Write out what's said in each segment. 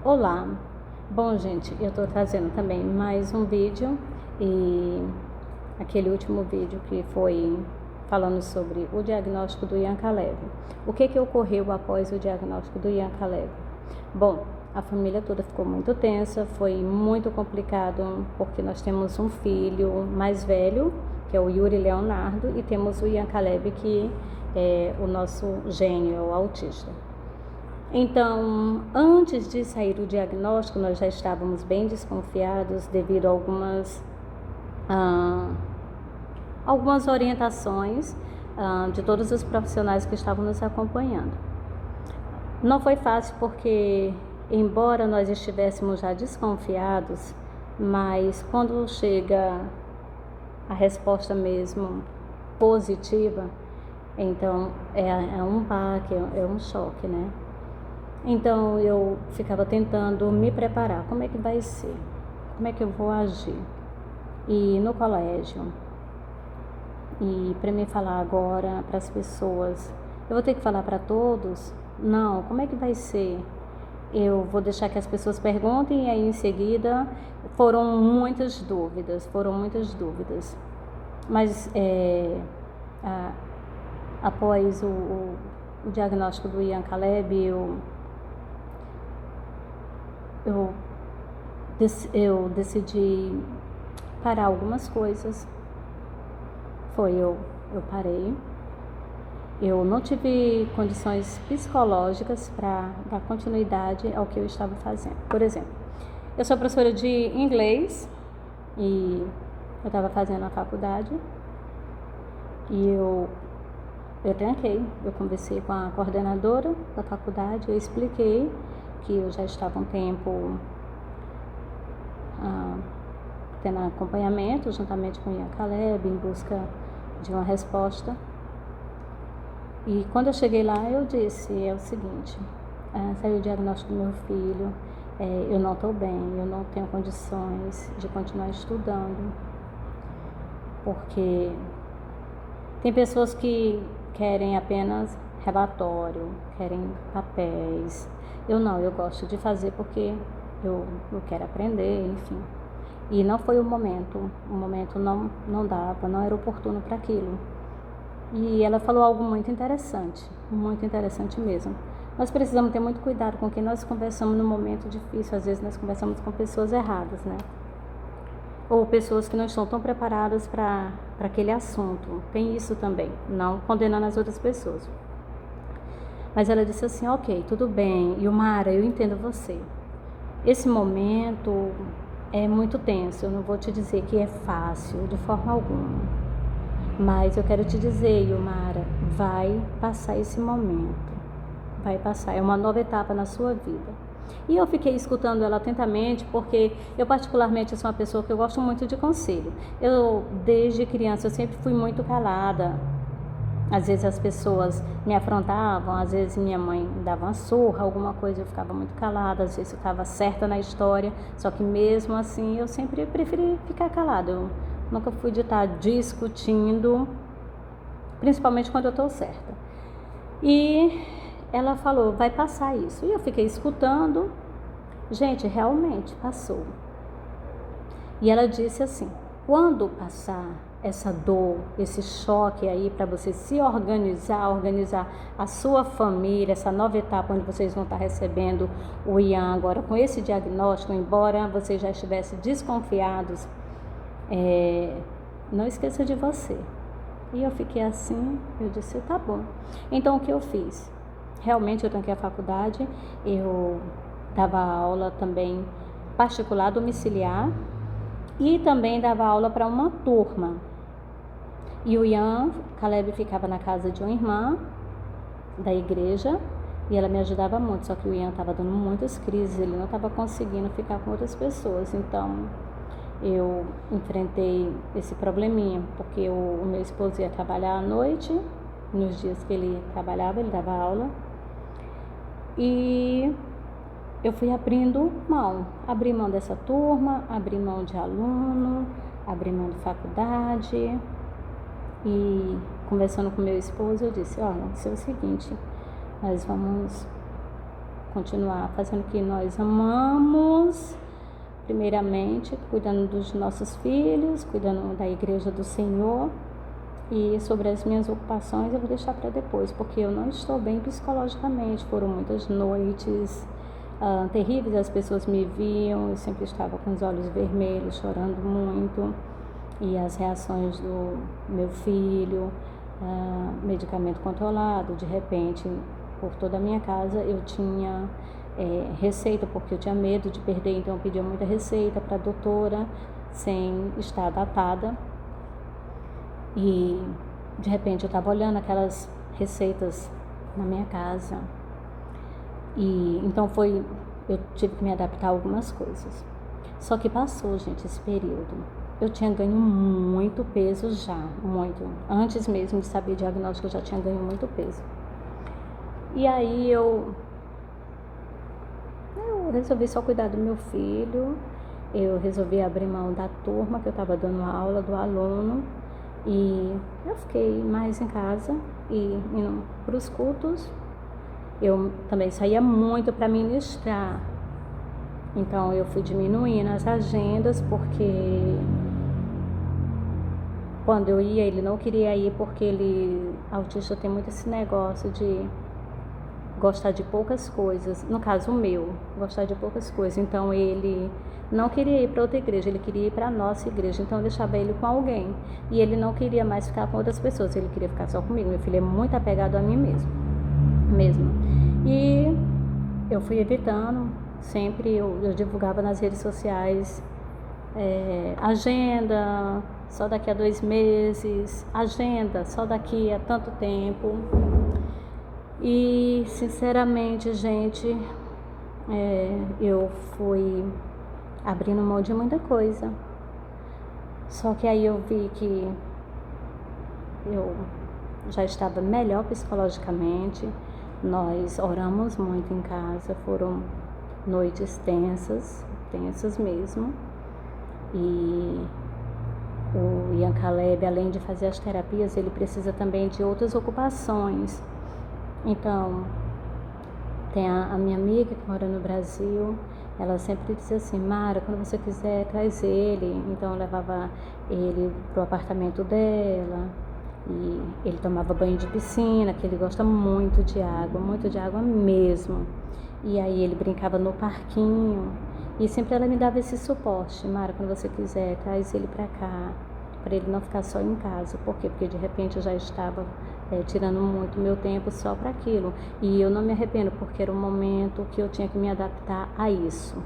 Olá, bom gente, eu estou trazendo também mais um vídeo e aquele último vídeo que foi falando sobre o diagnóstico do Ian Caleb. O que ocorreu após o diagnóstico do Ian Caleb? Bom, a família toda ficou muito tensa, foi muito complicado porque nós temos um filho mais velho, que é o Yuri Leonardo, e temos o Ian Caleb, que é o nosso gênio, o autista. Então, antes de sair o diagnóstico, nós já estávamos bem desconfiados devido a algumas orientações de todos os profissionais que estavam nos acompanhando. Não foi fácil porque, embora nós estivéssemos já desconfiados, mas quando chega a resposta mesmo positiva, então é um baque, é um choque, né? Então eu ficava tentando me preparar, como é que vai ser, como é que eu vou agir. E no colégio, e para mim falar agora para as pessoas, eu vou ter que falar para todos? Não, como é que vai ser? Eu vou deixar que as pessoas perguntem e aí em seguida foram muitas dúvidas. Mas após o diagnóstico do Ian Caleb, eu decidi parar algumas coisas. Eu parei. Eu não tive condições psicológicas para dar continuidade ao que eu estava fazendo. Por exemplo, eu sou professora de inglês e eu estava fazendo a faculdade e eu tranquei. Eu conversei com a coordenadora da faculdade, eu expliquei que eu já estava um tempo tendo acompanhamento juntamente com o Ian Caleb em busca de uma resposta. E quando eu cheguei lá, eu disse, o seguinte, saiu o diagnóstico do meu filho, eu não estou bem, eu não tenho condições de continuar estudando, porque tem pessoas que querem apenas relatório, querem papéis. Eu não, eu gosto de fazer porque eu quero aprender, enfim. E não foi o momento não dava, não era oportuno para aquilo. E ela falou algo muito interessante mesmo. Nós precisamos ter muito cuidado com quem nós conversamos no momento difícil. Às vezes nós conversamos com pessoas erradas, né? Ou pessoas que não estão tão preparadas para aquele assunto. Tem isso também, não condenando as outras pessoas. Mas ela disse assim, ok, tudo bem, Yumara, eu entendo você. Esse momento é muito tenso, eu não vou te dizer que é fácil, de forma alguma. Mas eu quero te dizer, Yumara, vai passar esse momento. Vai passar, é uma nova etapa na sua vida. E eu fiquei escutando ela atentamente, porque eu particularmente sou uma pessoa que eu gosto muito de conselho. Eu, desde criança, eu sempre fui muito calada. Às vezes as pessoas me afrontavam, às vezes minha mãe dava uma surra, alguma coisa, eu ficava muito calada, às vezes eu estava certa na história, só que mesmo assim eu sempre preferi ficar calada. Eu nunca fui de estar discutindo, principalmente quando eu estou certa. E ela falou, vai passar isso. E eu fiquei escutando. Gente, realmente passou. E ela disse assim, quando passar essa dor, esse choque aí, para você se organizar a sua família, essa nova etapa onde vocês vão estar recebendo o Ian agora com esse diagnóstico, embora vocês já estivessem desconfiados, não esqueça de você. E eu fiquei assim, eu disse, tá bom. Então o que eu fiz? Realmente eu tranquei a faculdade, eu dava aula também particular, domiciliar, e também dava aula para uma turma. E o Ian Caleb ficava na casa de uma irmã da igreja e ela me ajudava muito, só que o Ian estava dando muitas crises, ele não estava conseguindo ficar com outras pessoas, então eu enfrentei esse probleminha, porque o meu esposo ia trabalhar à noite, nos dias que ele trabalhava, ele dava aula, e eu fui abri mão dessa turma, abri mão de aluno, abri mão de faculdade. E conversando com meu esposo, eu disse, olha, isso é o seguinte, nós vamos continuar fazendo o que nós amamos, primeiramente, cuidando dos nossos filhos, cuidando da igreja do Senhor. E sobre as minhas ocupações eu vou deixar para depois, porque eu não estou bem psicologicamente. Foram muitas noites terríveis, as pessoas me viam, eu sempre estava com os olhos vermelhos, chorando muito. E as reações do meu filho, medicamento controlado, de repente, por toda a minha casa eu tinha receita, porque eu tinha medo de perder, então eu pedia muita receita para a doutora, sem estar datada. E de repente eu estava olhando aquelas receitas na minha casa. E então eu tive que me adaptar a algumas coisas. Só que passou, gente, esse período. Eu tinha ganho muito peso já, muito. Antes mesmo de saber o diagnóstico, eu já tinha ganho muito peso. E aí eu resolvi só cuidar do meu filho. Eu resolvi abrir mão da turma que eu estava dando aula, do aluno. E eu fiquei mais em casa e indo para os cultos. Eu também saía muito para ministrar. Então eu fui diminuindo as agendas, porque quando eu ia, ele não queria ir, porque autista tem muito esse negócio de gostar de poucas coisas. No caso o meu, gostar de poucas coisas. Então ele não queria ir para outra igreja, ele queria ir para a nossa igreja. Então eu deixava ele com alguém. E ele não queria mais ficar com outras pessoas, ele queria ficar só comigo. Meu filho é muito apegado a mim mesmo. E eu fui evitando, sempre eu divulgava nas redes sociais, agenda só daqui a 2 meses, agenda só daqui a tanto tempo. E sinceramente, gente, eu fui abrindo mão de muita coisa. Só que aí eu vi que eu já estava melhor psicologicamente. Nós oramos muito em casa, foram noites tensas mesmo. E o Ian Caleb, além de fazer as terapias, ele precisa também de outras ocupações. Então, tem a minha amiga que mora no Brasil, ela sempre dizia assim: Mara, quando você quiser, traz ele. Então eu levava ele pro apartamento dela, e ele tomava banho de piscina, que ele gosta muito de água mesmo. E aí ele brincava no parquinho, e sempre ela me dava esse suporte: Mara, quando você quiser, traz ele pra cá, para ele não ficar só em casa. Por quê? Porque de repente eu já estava tirando muito meu tempo só para aquilo. E eu não me arrependo, porque era um momento que eu tinha que me adaptar a isso.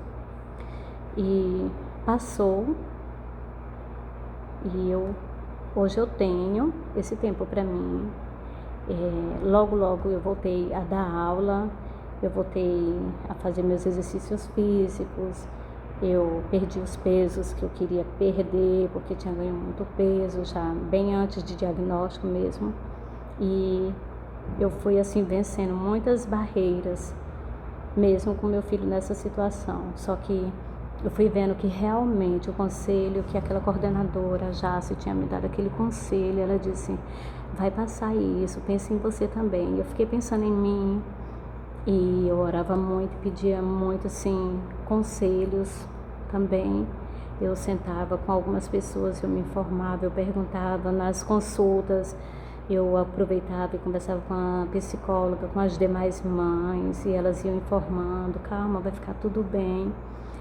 E passou, e hoje eu tenho esse tempo para mim. Logo eu voltei a dar aula, eu voltei a fazer meus exercícios físicos. Eu perdi os pesos que eu queria perder, porque tinha ganho muito peso já bem antes de diagnóstico mesmo. E eu fui assim vencendo muitas barreiras, mesmo com meu filho nessa situação. Só que eu fui vendo que realmente o conselho que aquela coordenadora, Jace, tinha me dado aquele conselho, ela disse: vai passar isso, pense em você também. Eu fiquei pensando em mim, e eu orava muito, pedia muito assim, conselhos também. Eu sentava com algumas pessoas, eu me informava, eu perguntava nas consultas, eu aproveitava e conversava com a psicóloga, com as demais mães, e elas iam informando: calma, vai ficar tudo bem.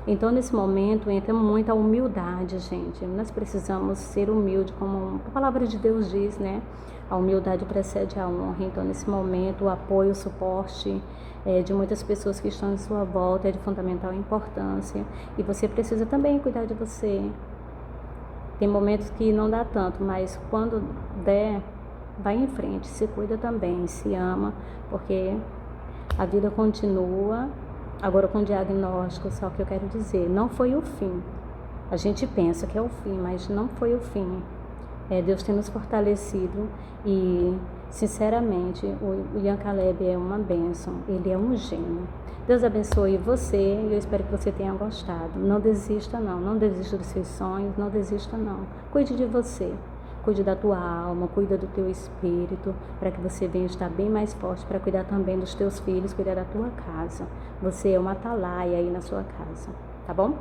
Então, nesse momento, entra muita humildade, gente. Nós precisamos ser humildes, como a palavra de Deus diz, né? A humildade precede a honra. Então, nesse momento, o apoio, o suporte de muitas pessoas que estão em sua volta é de fundamental importância. E você precisa também cuidar de você. Tem momentos que não dá tanto, mas quando der, vai em frente, se cuida também, se ama, porque a vida continua. Agora com o diagnóstico, só que eu quero dizer, não foi o fim. A gente pensa que é o fim, mas não foi o fim. Deus tem nos fortalecido e, sinceramente, o Ian Caleb é uma bênção, ele é um gênio. Deus abençoe você e eu espero que você tenha gostado. Não desista não desista dos seus sonhos, não desista não. Cuide de você. Cuide da tua alma, cuida do teu espírito, para que você venha estar bem mais forte, para cuidar também dos teus filhos, cuidar da tua casa. Você é uma atalaia aí na sua casa, tá bom?